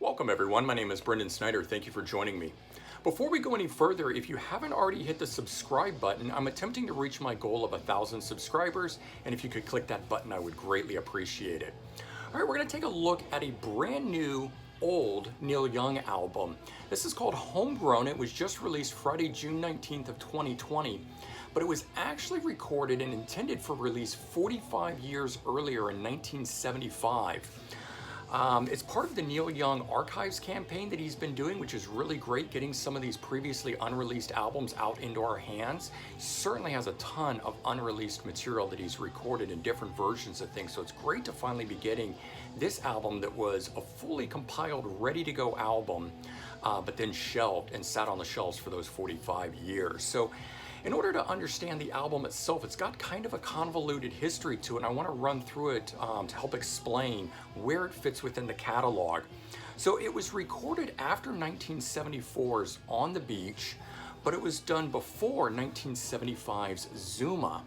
Welcome everyone, my name is Brendan Snyder. Thank you for joining me. Before we go any further, if you haven't already hit the subscribe button, I'm attempting to reach my goal of 1,000 subscribers, and if you could click that button, I would greatly appreciate it. All right, we're gonna take a look at a brand new old Neil Young album. This is called Homegrown. It was just released Friday, June 19th of 2020, but it was actually recorded and intended for release 45 years earlier in 1975. It's part of the Neil Young Archives campaign that he's been doing, which is really great, getting some of these previously unreleased albums out into our hands. He certainly has a ton of unreleased material that he's recorded in different versions of things, so it's great to finally be getting this album that was a fully compiled, ready-to-go album, but then shelved and sat on the shelves for those 45 years. So in order to understand the album itself, it's got kind of a convoluted history to it, and I want to run through it to help explain where it fits within the catalog. So it was recorded after 1974's On the Beach, but it was done before 1975's Zuma.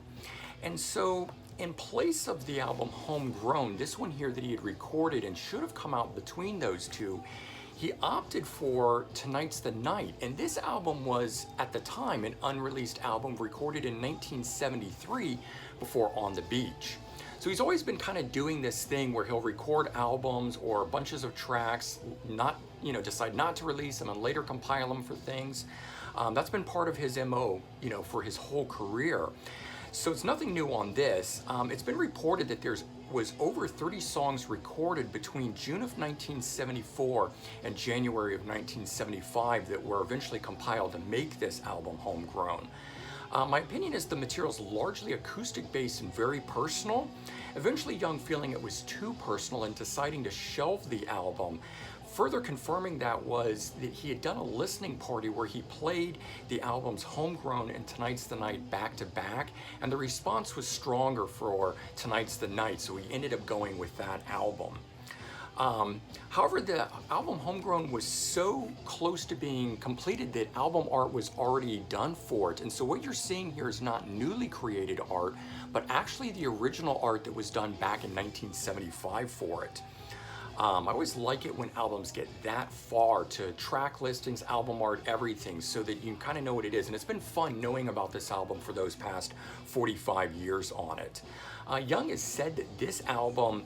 And so in place of the album Homegrown, this one here that he had recorded and should have come out between those two, he opted for Tonight's the Night, and this album was, at the time, an unreleased album recorded in 1973 before On the Beach. So he's always been kind of doing this thing where he'll record albums or bunches of tracks, decide not to release them and later compile them for things. That's been part of his MO, for his whole career. So it's nothing new on this. It's been reported that there was over 30 songs recorded between June of 1974 and January of 1975 that were eventually compiled to make this album Homegrown. My opinion is the material's largely acoustic based and very personal. Eventually Young feeling it was too personal and deciding to shelve the album. Further confirming that was that he had done a listening party where he played the albums Homegrown and Tonight's the Night back to back, and the response was stronger for Tonight's the Night, so he ended up going with that album. However, the album Homegrown was so close to being completed that album art was already done for it. And so what you're seeing here is not newly created art, but actually the original art that was done back in 1975 for it. I always like it when albums get that far to track listings, album art, everything, so that you kind of know what it is. And it's been fun knowing about this album for those past 45 years on it. Young has said that this album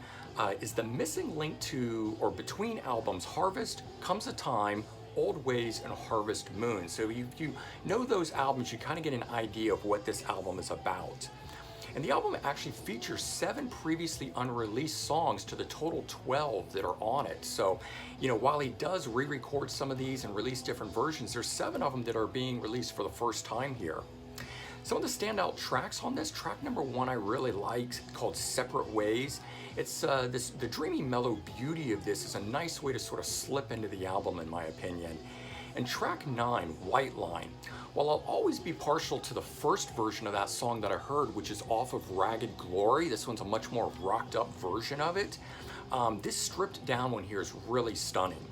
is the missing link to or between albums Harvest, Comes a Time, Old Ways, and Harvest Moon. So if you know those albums, you kind of get an idea of what this album is about. And the album actually features 7 previously unreleased songs to the total 12 that are on it. So, while he does re-record some of these and release different versions, there's 7 of them that are being released for the first time here. Some of the standout tracks on this, track number 1 I really liked, called Separate Ways. It's the dreamy mellow beauty of this is a nice way to sort of slip into the album in my opinion. And track 9, White Line. While I'll always be partial to the first version of that song that I heard, which is off of Ragged Glory, this one's a much more rocked up version of it. This stripped down one here is really stunning.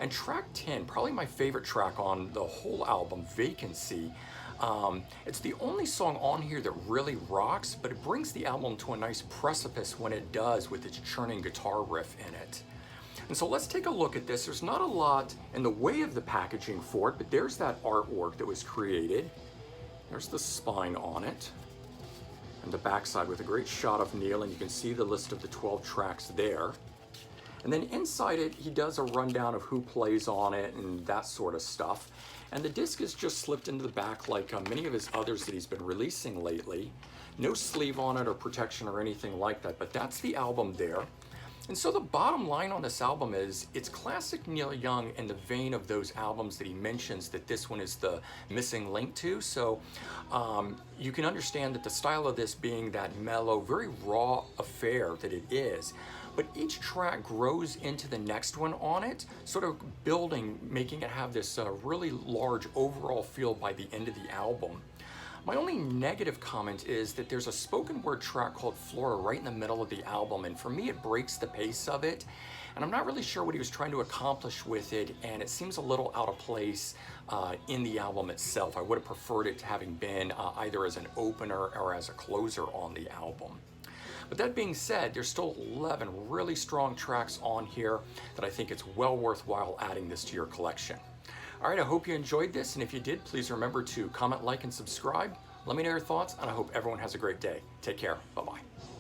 And track 10, probably my favorite track on the whole album, Vacancy. It's the only song on here that really rocks, but it brings the album to a nice precipice when it does with its churning guitar riff in it. And so let's take a look at this. There's not a lot in the way of the packaging for it, but there's that artwork that was created. There's the spine on it, and the backside with a great shot of Neil, and you can see the list of the 12 tracks there. And then inside it, he does a rundown of who plays on it and that sort of stuff. And the disc is just slipped into the back like many of his others that he's been releasing lately. No sleeve on it or protection or anything like that, but that's the album there. And so the bottom line on this album is it's classic Neil Young in the vein of those albums that he mentions that this one is the missing link to. So you can understand that the style of this being that mellow, very raw affair that it is. But each track grows into the next one on it, sort of building, making it have this really large overall feel by the end of the album. My only negative comment is that there's a spoken word track called Flora right in the middle of the album, and for me it breaks the pace of it, and I'm not really sure what he was trying to accomplish with it, and it seems a little out of place in the album itself. I would have preferred it to having been either as an opener or as a closer on the album. But that being said, there's still 11 really strong tracks on here that I think it's well worthwhile adding this to your collection. All right, I hope you enjoyed this, and if you did, please remember to comment, like, and subscribe. Let me know your thoughts, and I hope everyone has a great day. Take care. Bye-bye.